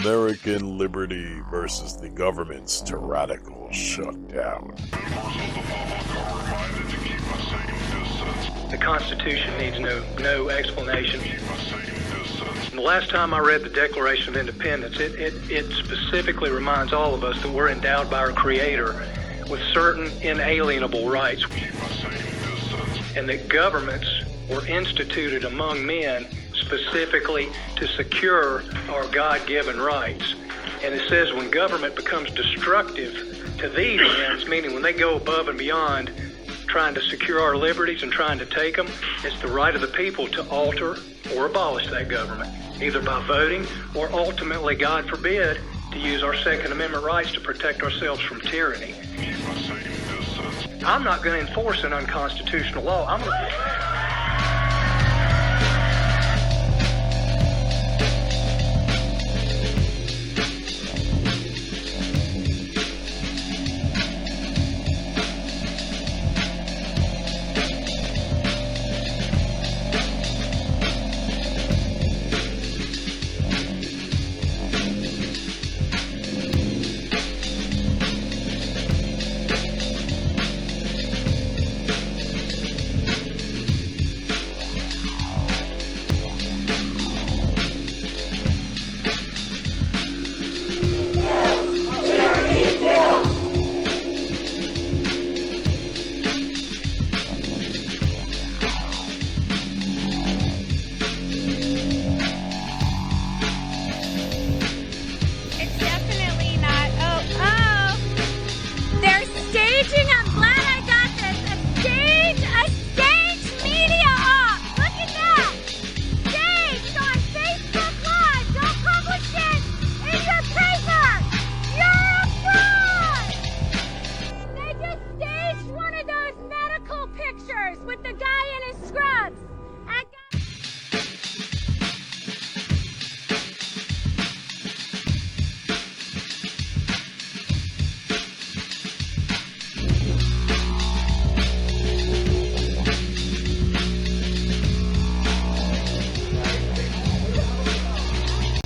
American liberty versus the government's tyrannical shutdown. The Constitution needs no explanation. The last time I read the Declaration of Independence, it specifically reminds all of us that we're endowed by our Creator with certain inalienable rights, and that governments were instituted among men specifically to secure our God-given rights. And it says when government becomes destructive to these ends, meaning when they go above and beyond trying to secure our liberties and trying to take them, it's the right of the people to alter or abolish that government, either by voting or ultimately, God forbid, to use our Second Amendment rights to protect ourselves from tyranny. I'm not going to enforce an unconstitutional law. with the guy in his scrubs.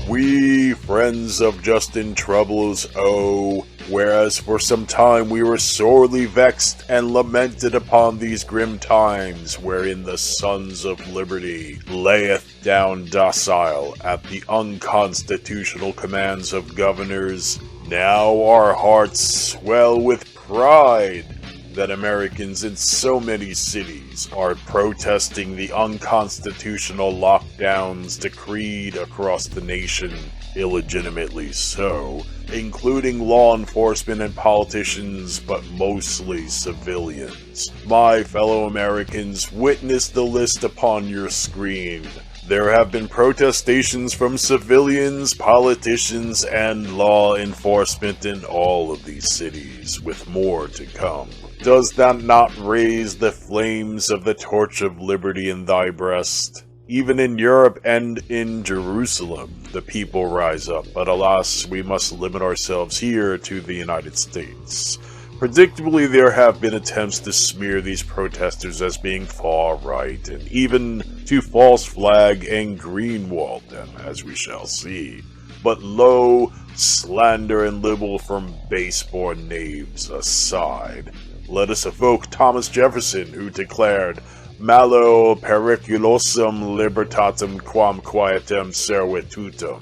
We, friends of Justin Troubles, whereas for some time we were sorely vexed and lamented upon these grim times, wherein the Sons of Liberty layeth down docile at the unconstitutional commands of governors, now our hearts swell with pride that Americans in so many cities are protesting the unconstitutional lockdowns decreed across the nation, illegitimately so, including law enforcement and politicians, but mostly civilians. My fellow Americans, witness the list upon your screen. There have been protestations from civilians, politicians, and law enforcement in all of these cities, with more to come. Does that not raise the flames of the torch of liberty in thy breast? Even in Europe and in Jerusalem, the people rise up, but alas, we must limit ourselves here to the United States. Predictably, there have been attempts to smear these protesters as being far-right, and even to false flag and greenwall them, as we shall see. But lo, slander and libel from base-born knaves aside, let us evoke Thomas Jefferson, who declared, "Malo periculosum libertatem quam quietem servitutum."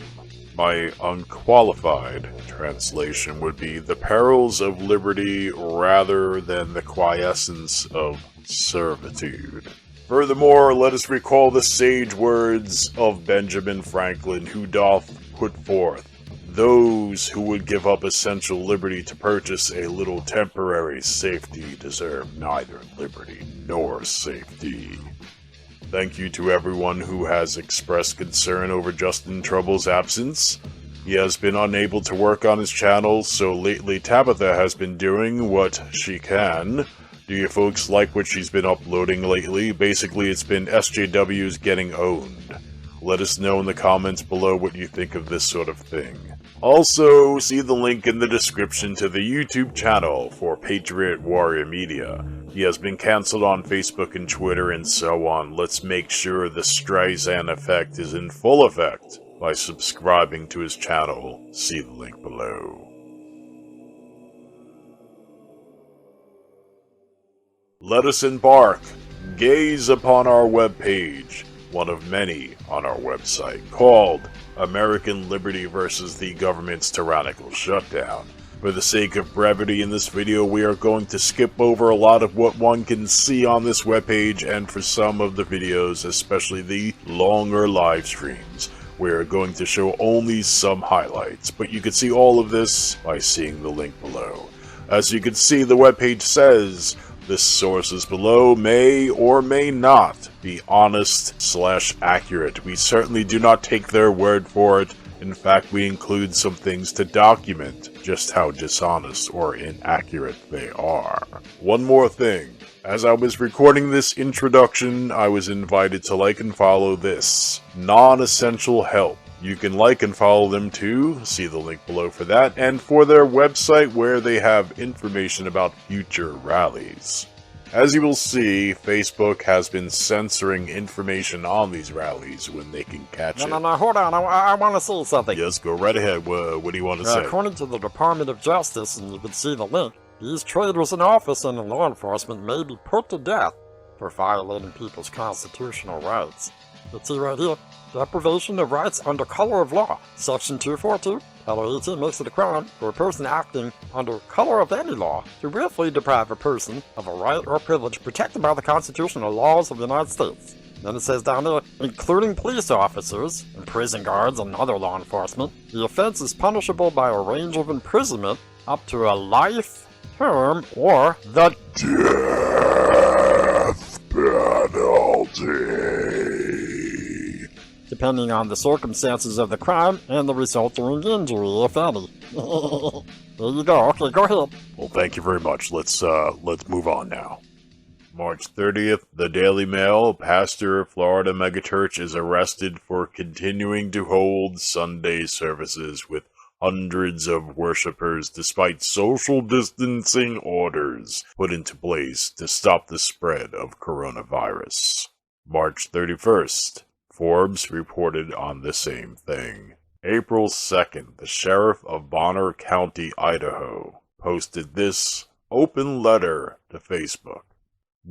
My unqualified translation would be the perils of liberty rather than the quiescence of servitude. Furthermore, let us recall the sage words of Benjamin Franklin, who doth put forth, "Those who would give up essential liberty to purchase a little temporary safety deserve neither liberty nor safety." Thank you to everyone who has expressed concern over Justin Trouble's absence. He has been unable to work on his channel, so lately Tabitha has been doing what she can. Do you folks like what she's been uploading lately? Basically, it's been SJWs getting owned. Let us know in the comments below what you think of this sort of thing. Also, see the link in the description to the YouTube channel for Patriot Warrior Media. He has been cancelled on Facebook and Twitter and so on. Let's make sure the Streisand effect is in full effect. by subscribing to his channel. See the link below. Let us embark. Gaze upon our webpage, one of many on our website, called American Liberty versus the Government's Tyrannical Shutdown. For the sake of brevity in this video, we are going to skip over a lot of what one can see on this webpage, and for some of the videos, especially the longer live streams, we are going to show only some highlights, but you can see all of this by seeing the link below. As you can see, the webpage says, the sources below may or may not be honest/accurate. We certainly do not take their word for it. In fact, we include some things to document just how dishonest or inaccurate they are. One more thing. As I was recording this introduction, I was invited to like and follow this non-essential help. You can like and follow them too, see the link below for that, and for their website where they have information about future rallies. As you will see, Facebook has been censoring information on these rallies when they can catch it. No, hold on, I want to say something. Yes, go right ahead. What do you want to say? According to the Department of Justice, and you can see the link, these traitors in office and in law enforcement may be put to death for violating people's constitutional rights. Let's see right here. Deprivation of rights under color of law. Section 242, Title 18 makes it a crime for a person acting under color of any law to willfully deprive a person of a right or privilege protected by the constitutional laws of the United States. Then it says down there, including police officers and prison guards and other law enforcement, the offense is punishable by a range of imprisonment up to a life term or the death penalty, depending on the circumstances of the crime and the resulting injury, if any. There you go. Okay, go ahead. Well, thank you very much. Let's move on now. March 30th, the Daily Mail, pastor of Florida megachurch is arrested for continuing to hold Sunday services with hundreds of worshippers despite social distancing orders put into place to stop the spread of coronavirus. March 31st, Forbes reported on the same thing. April 2nd, the sheriff of Bonner County, Idaho, posted this open letter to Facebook.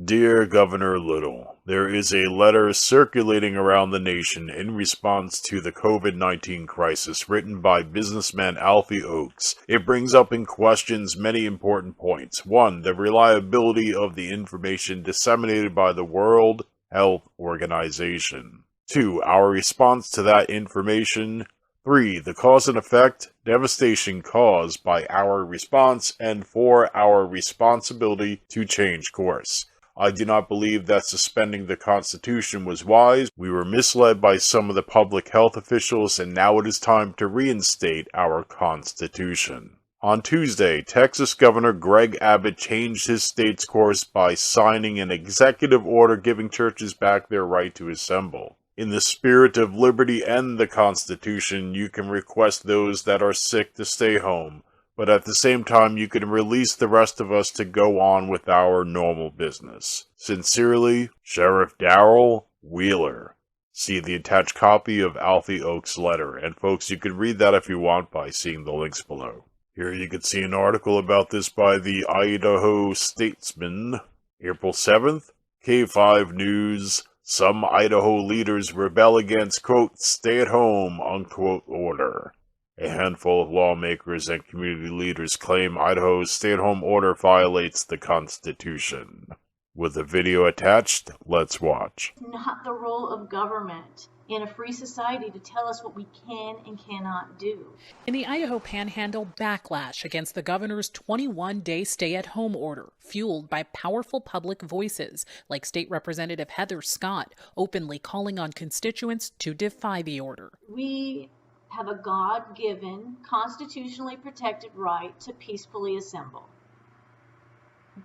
Dear Governor Little, there is a letter circulating around the nation in response to the COVID-19 crisis written by businessman Alfie Oakes. It brings up in questions many important points. 1. The reliability of the information disseminated by the World Health Organization. 2. Our response to that information. 3. The cause and effect, devastation caused by our response. And 4. Our responsibility to change course. I do not believe that suspending the Constitution was wise. We were misled by some of the public health officials, and now it is time to reinstate our Constitution. On Tuesday, Texas Governor Greg Abbott changed his state's course by signing an executive order giving churches back their right to assemble. In the spirit of liberty and the Constitution, you can request those that are sick to stay home, but at the same time you can release the rest of us to go on with our normal business. Sincerely, Sheriff Darrell Wheeler. See the attached copy of Alfie Oakes' letter, and folks, you can read that if you want by seeing the links below. Here you can see an article about this by the Idaho Statesman. April 7th, K5 News. Some Idaho leaders rebel against, quote, stay-at-home, unquote, order. A handful of lawmakers and community leaders claim Idaho's stay-at-home order violates the Constitution. With a video attached, let's watch. It's not the role of government in a free society to tell us what we can and cannot do. In the Idaho Panhandle, backlash against the governor's 21-day stay-at-home order, fueled by powerful public voices like State Representative Heather Scott, openly calling on constituents to defy the order. We have a God-given, constitutionally protected right to peacefully assemble.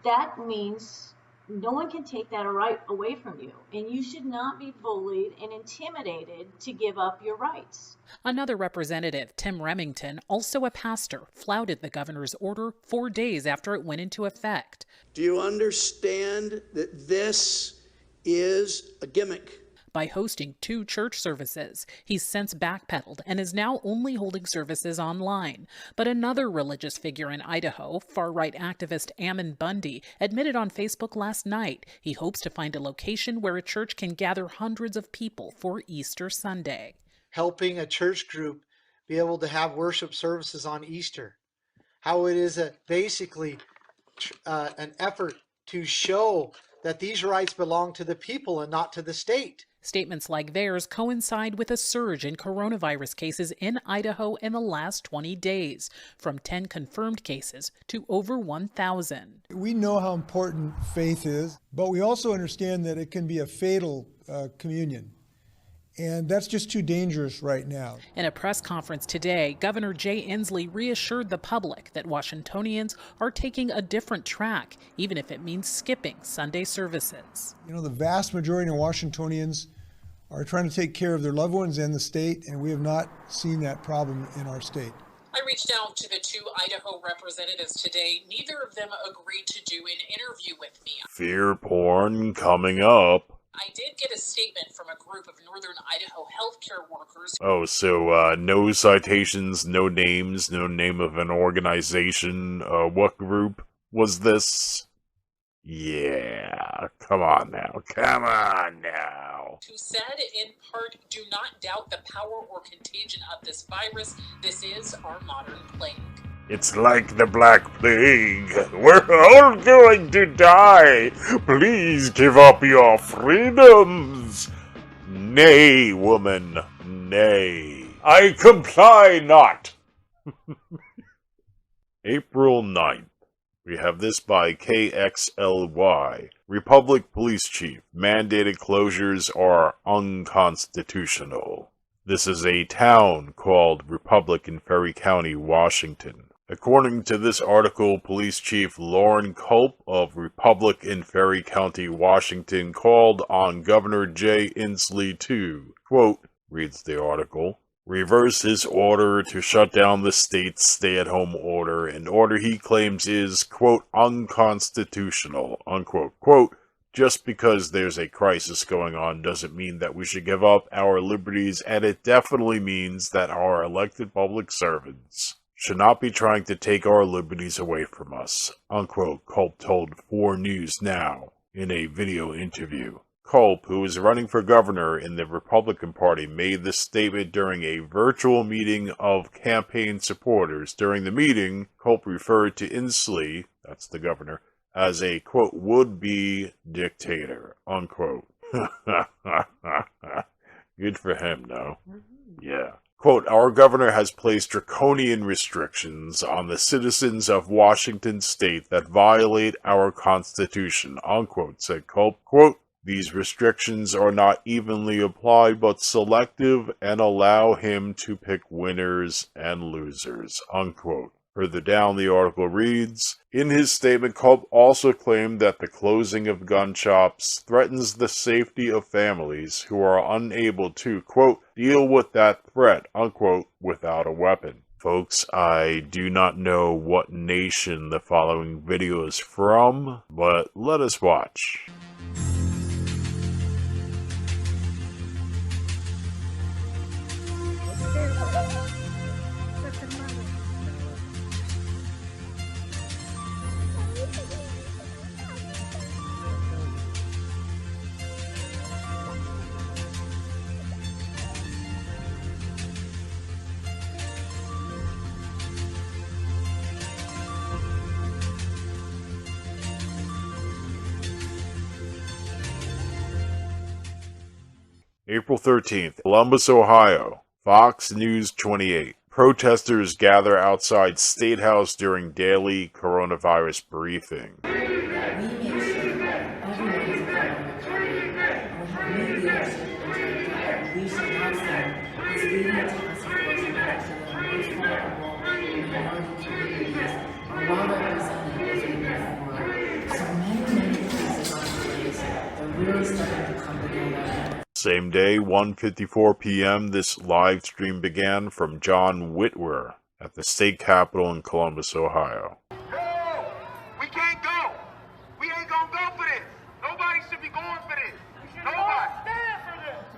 That means no one can take that right away from you, and you should not be bullied and intimidated to give up your rights. Another representative, Tim Remington, also a pastor, flouted the governor's order 4 days after it went into effect. Do you understand that this is a gimmick? by hosting 2 church services. He's since backpedaled and is now only holding services online. But another religious figure in Idaho, far-right activist Ammon Bundy, admitted on Facebook last night he hopes to find a location where a church can gather hundreds of people for Easter Sunday. Helping a church group be able to have worship services on Easter. How it is basically an effort to show that these rights belong to the people and not to the state. Statements like theirs coincide with a surge in coronavirus cases in Idaho in the last 20 days, from 10 confirmed cases to over 1,000. We know how important faith is, but we also understand that it can be a fatal communion. And that's just too dangerous right now. In a press conference today, Governor Jay Inslee reassured the public that Washingtonians are taking a different track, even if it means skipping Sunday services. You know, the vast majority of Washingtonians are trying to take care of their loved ones and the state, and we have not seen that problem in our state. I reached out to the 2 Idaho representatives today. Neither of them agreed to do an interview with me. Fear porn coming up. I did get a statement from a group of Northern Idaho healthcare workers. Oh, so no citations, no names, no name of an organization. What group was this? Yeah, come on now. Who said, in part, do not doubt the power or contagion of this virus. This is our modern plague. It's like the Black Plague. We're all going to die. Please give up your freedoms. Nay, woman, nay. I comply not. April 9th. We have this by KXLY. Republic Police Chief. Mandated closures are unconstitutional. This is a town called Republic in Ferry County, Washington. According to this article, Police Chief Lauren Culp of Republic in Ferry County, Washington, called on Governor Jay Inslee to, quote, reads the article, reverse his order to shut down the state's stay-at-home order, an order he claims is, quote, unconstitutional, unquote. Quote, just because there's a crisis going on doesn't mean that we should give up our liberties, and it definitely means that our elected public servants should not be trying to take our liberties away from us, unquote, Culp told 4 News Now in a video interview. Culp, who is running for governor in the Republican Party, made this statement during a virtual meeting of campaign supporters. During the meeting, Culp referred to Inslee, that's the governor, as a, quote, would-be dictator, unquote. Good for him, no? Yeah. Quote, our governor has placed draconian restrictions on the citizens of Washington state that violate our Constitution, unquote, said Culp. Quote, these restrictions are not evenly applied but selective and allow him to pick winners and losers, unquote. Further down, the article reads, in his statement, Culp also claimed that the closing of gun shops threatens the safety of families who are unable to, quote, deal with that threat, unquote, without a weapon. Folks, I do not know what nation the following video is from, but let us watch. April 13th, Columbus, Ohio. Fox News 28. Protesters gather outside State House during daily coronavirus briefing. We make sure that everyone is following the code. We have new leadership in charge. Lisa Johnson is leading a task force to make sure that our most vulnerable minority communities are well represented as we move forward. So many pieces on place. They're really starting to come together. Same day, 1:54 p.m., this live stream began from John Whitwer at the state capitol in Columbus, Ohio. No! We can't go! We ain't gonna go for this! Nobody should be going for this! Nobody! Stand for this!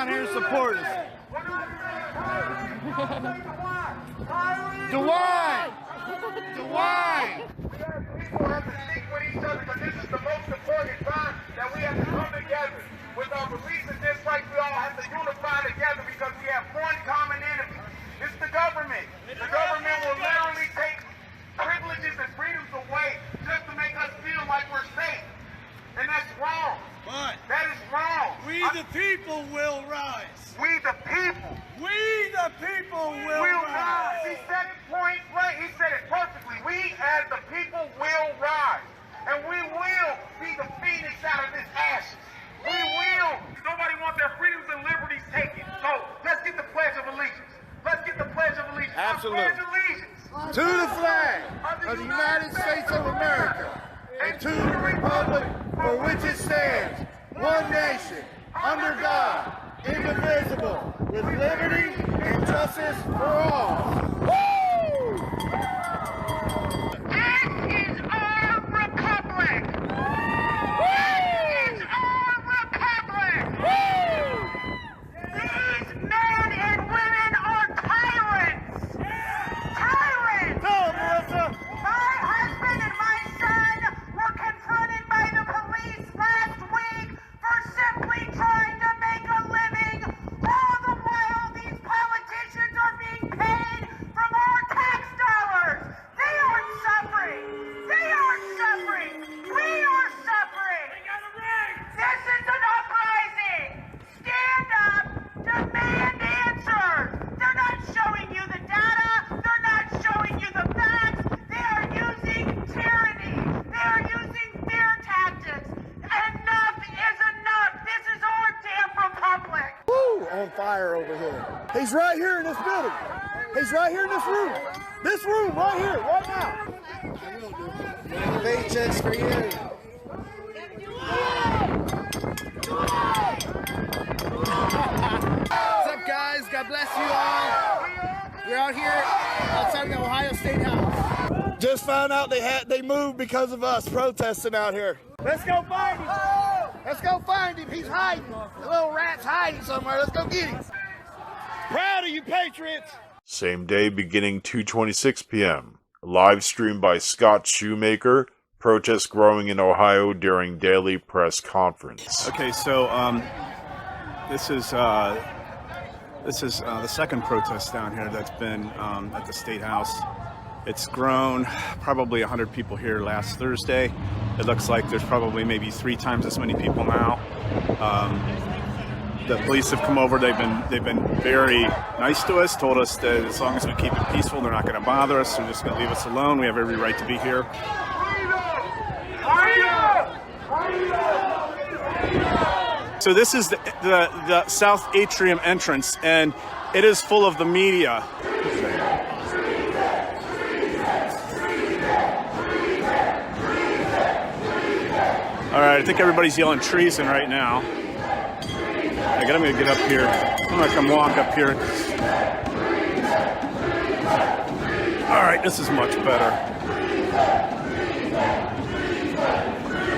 down here and support us. DeWine! DeWine! People have to stick with each other because this is the most important time that we have to come together. With our beliefs and dislikes, we all have to unify together because we have one common enemy. It's the government. The government will literally take privileges and freedoms away just to make us feel like we're safe. And that's wrong. But that is wrong. We the people will rise. We the people. We the people will rise. He said it point blank. He said it perfectly. We as the people will rise. And we will be the phoenix out of this ashes. We will. Nobody wants their freedoms and liberties taken. So let's get the Pledge of Allegiance. Let's get the Pledge of Allegiance. Absolutely. Pledge of Allegiance. To the flag of the United States of America and to the republic for which it stands, one nation, under God, indivisible, with liberty and justice for all. Woo! This is our republic. This is our republic. These men and women are tyrants. Tyrants. Go, Melissa. My husband and my son were confronted by the police last week for simply trying to make a living, all the while these politicians are being paid from our tax dollars. They aren't suffering. They aren't suffering. We are suffering. This is an uprising. Stand up. Demand answers. They're not showing you the data. They're not showing you the facts. They are using tyranny. They are using fear tactics. Enough is enough. This is our damn republic. Woo! On fire over here. He's right here in this building. He's right here in this room. This room right here, right now. Paychecks for you. What's up, guys? God bless you all. We're out here outside the Ohio State House. Just found out they moved because of us protesting out here. Let's go find him. Let's go find him. He's hiding. The little rat's hiding somewhere. Let's go get him. Proud of you, Patriots. Same day, beginning 2:26 p.m. Live stream by Scott Shoemaker. Protests growing in Ohio during daily press conference. Okay, so this is the second protest down here that's been at the State House. It's grown, probably 100 people here last Thursday. It looks like there's probably maybe 3 times as many people now. The police have come over. They've been very nice to us. Told us that as long as we keep it peaceful, they're not going to bother us. They're just going to leave us alone. We have every right to be here. So this is the South Atrium entrance, and it is full of the media. All right, I think everybody's yelling treason right now. I'm gonna get up here. I'm gonna come walk up here. All right, this is much better.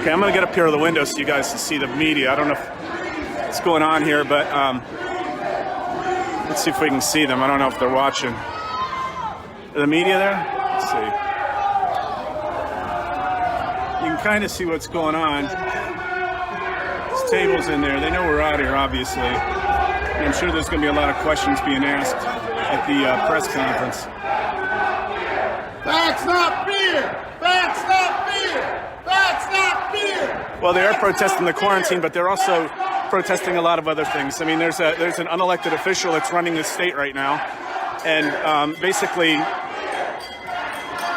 Okay, I'm gonna get up here to the window so you guys can see the media. I don't know what's going on here, but let's see if we can see them. I don't know if they're watching. The media there? Let's see. You can kind of see what's going on. There's tables in there. They know we're out here, obviously. And I'm sure there's going to be a lot of questions being asked at the press conference. That's not fear! That's not fear! That's not fear! Well, they are protesting the quarantine, but they're also protesting a lot of other things. I mean, there's an unelected official that's running the state right now, and basically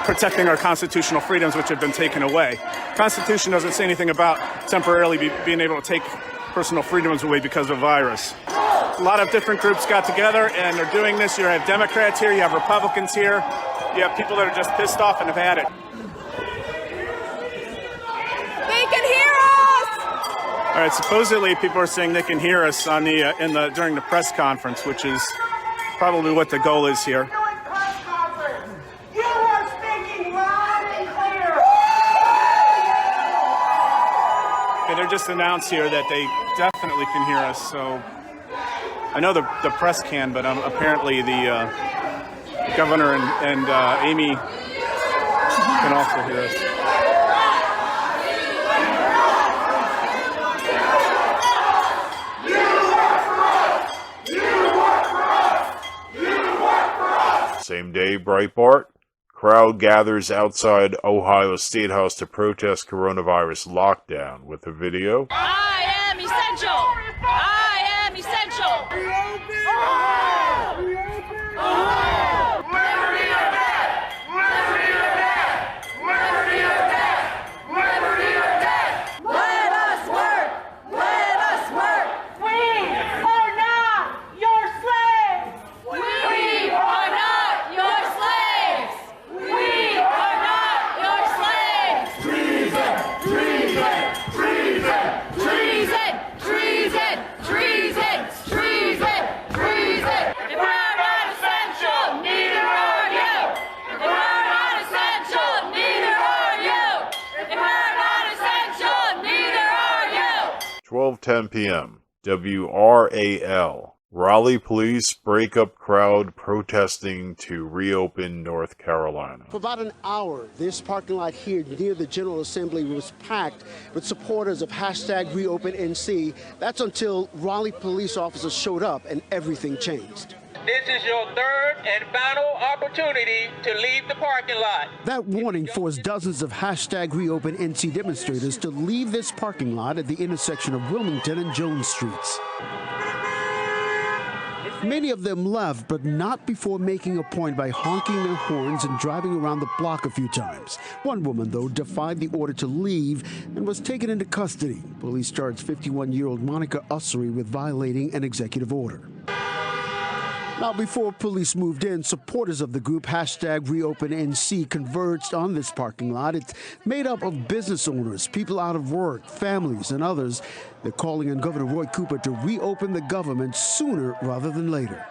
protecting our constitutional freedoms, which have been taken away. Constitution doesn't say anything about temporarily being able to take personal freedoms away because of a virus. A lot of different groups got together and are doing this. You have Democrats here, you have Republicans here, you have people that are just pissed off and have had it. They can hear us! All right, supposedly people are saying they can hear us on during the press conference, which is probably what the goal is here. You are speaking loud and clear. Okay, they're just announced here that they definitely can hear us, so I know the press can, but apparently the governor and Amy can also hear us. Same day, Breitbart. Crowd gathers outside Ohio State House to protest coronavirus lockdown with a video. I am essential. I am essential. Liberty or death! Liberty or death! Liberty or death! Liberty or death! Let us work. Let us work. We are not your slaves! We are not your slaves. We are not your slaves. Treason! Treason! Treason! Treason. Treason. Treason. Treason. Treason. If we're not essential, neither are you. If we're not essential, neither are you. If we're not essential, neither are you. 12:10 p.m. WRAL. Raleigh police break up crowd protesting to reopen North Carolina. For about an hour, this parking lot here near the General Assembly was packed with supporters of #ReopenNC. That's until Raleigh police officers showed up and everything changed. This is your third and final opportunity to leave the parking lot. That warning forced dozens of #ReopenNC demonstrators to leave this parking lot at the intersection of Wilmington and Jones Streets. Many of them left, but not before making a point by honking their horns and driving around the block a few times. One woman, though, defied the order to leave and was taken into custody. Police charged 51-year-old Monica Ussery with violating an executive order. Now, before police moved in, supporters of the group #ReopenNC converged on this parking lot. It's made up of business owners, people out of work, families, and others. They're calling on Governor Roy Cooper to reopen the government sooner rather than later.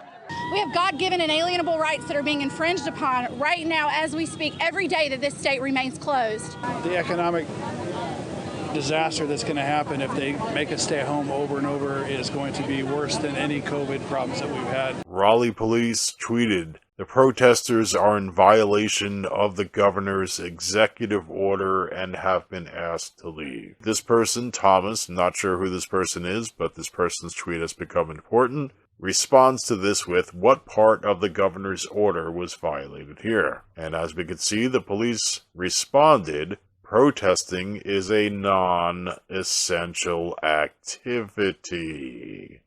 We have God-given and alienable rights that are being infringed upon right now as we speak, every day that this state remains closed. The economic disaster that's going to happen if they make us stay home over and over is going to be worse than any COVID problems that we've had. Raleigh police tweeted, "The protesters are in violation of the governor's executive order and have been asked to leave." This person, Thomas, not sure who this person is, but this person's tweet has become important, responds to this with, "What part of the governor's order was violated here?" And as we can see, the police responded, "Protesting is a non-essential activity."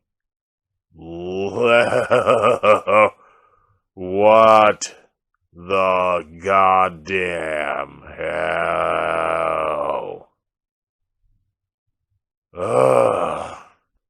What the goddamn hell? Ugh.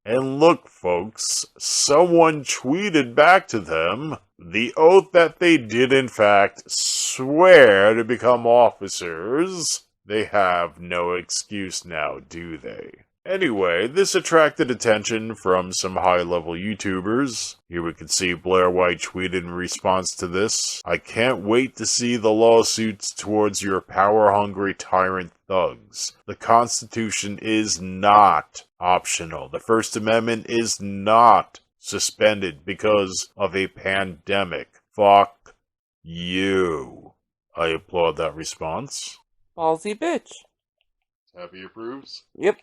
And look, folks, someone tweeted back to them the oath that they did in fact swear to become officers. They have no excuse now, do they? Anyway, this attracted attention from some high-level YouTubers. Here we can see Blair White tweeted in response to this, "I can't wait to see the lawsuits towards your power-hungry tyrant thugs. The Constitution is not optional. The First Amendment is not suspended because of a pandemic. Fuck you." I applaud that response. Ballsy bitch. Happy approves? Yep.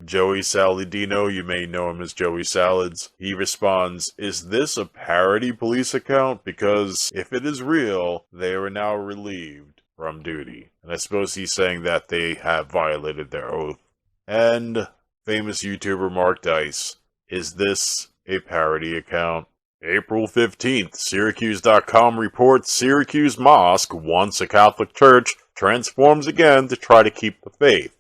Joey Saladino, you may know him as Joey Salads. He responds, "Is this a parody police account? Because if it is real, they are now relieved from duty." And I suppose he's saying that they have violated their oath. And famous YouTuber Mark Dice, "Is this a parody account?" April 15th, Syracuse.com reports Syracuse Mosque, once a Catholic church, transforms again to try to keep the faith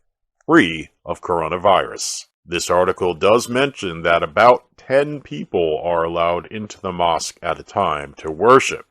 free of coronavirus. This article does mention that about 10 people are allowed into the mosque at a time to worship.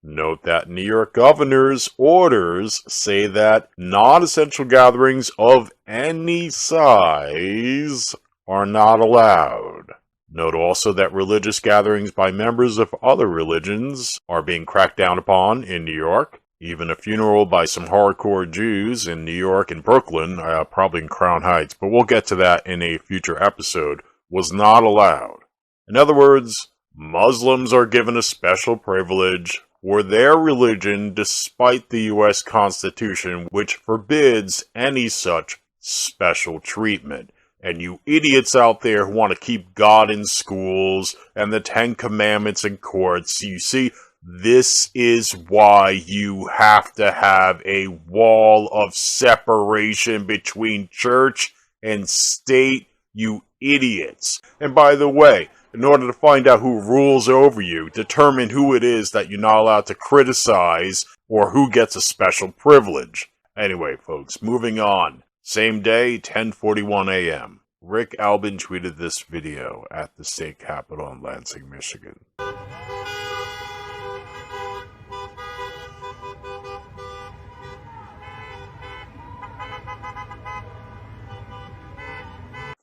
Note that New York governor's orders say that non-essential gatherings of any size are not allowed. Note also that religious gatherings by members of other religions are being cracked down upon in New York. Even a funeral by some hardcore Jews in New York and Brooklyn, probably in Crown Heights, but we'll get to that in a future episode, was not allowed. In other words, Muslims are given a special privilege for their religion despite the US Constitution, which forbids any such special treatment. And you idiots out there who want to keep God in schools and the Ten Commandments in courts, you see, this is why you have to have a wall of separation between church and state, you idiots. And by the way, in order to find out who rules over you, determine who it is that you're not allowed to criticize or who gets a special privilege. Anyway, folks, moving on. Same day, 10:41 a.m. Rick Albin tweeted this video at the state capitol in Lansing, Michigan.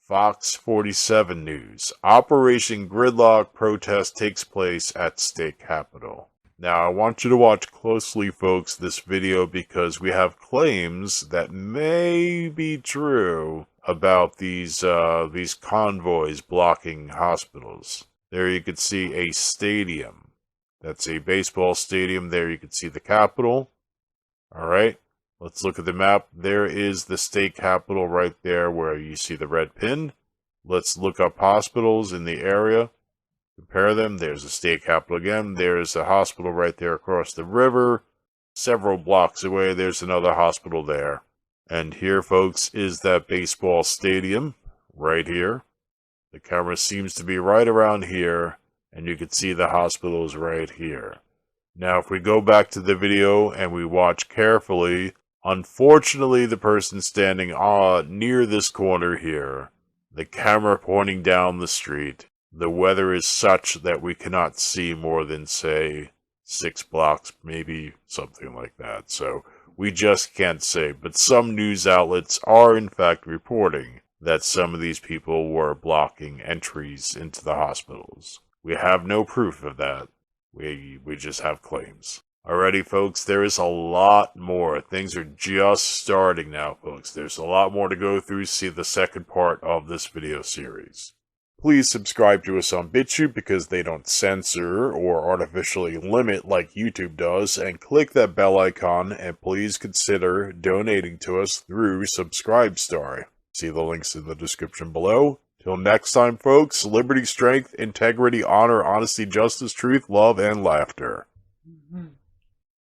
Fox 47 News. Operation Gridlock protest takes place at state capitol. Now, I want you to watch closely, folks, this video because we have claims that may be true about these convoys blocking hospitals. There you can see a stadium. That's a baseball stadium. There you can see the Capitol. All right. Let's look at the map. There is the state capitol right there where you see the red pin. Let's look up hospitals in the area. Compare them. There's the state capitol again. There's a hospital right there across the river. Several blocks away, there's another hospital there. And here, folks, is that baseball stadium right here. The camera seems to be right around here, and you can see the hospitals right here. Now, if we go back to the video and we watch carefully, unfortunately, the person standing near this corner here, the camera pointing down the street, the weather is such that we cannot see more than, say, 6 blocks, maybe something like that. So we just can't say. But some news outlets are, in fact, reporting that some of these people were blocking entries into the hospitals. We have no proof of that. We just have claims. Alrighty, folks, there is a lot more. Things are just starting now, folks. There's a lot more to go through. See the second part of this video series. Please subscribe to us on BitChute because they don't censor or artificially limit like YouTube does, and click that bell icon, and please consider donating to us through Subscribestar. See the links in the description below. Till next time, folks, liberty, strength, integrity, honor, honesty, justice, truth, love, and laughter.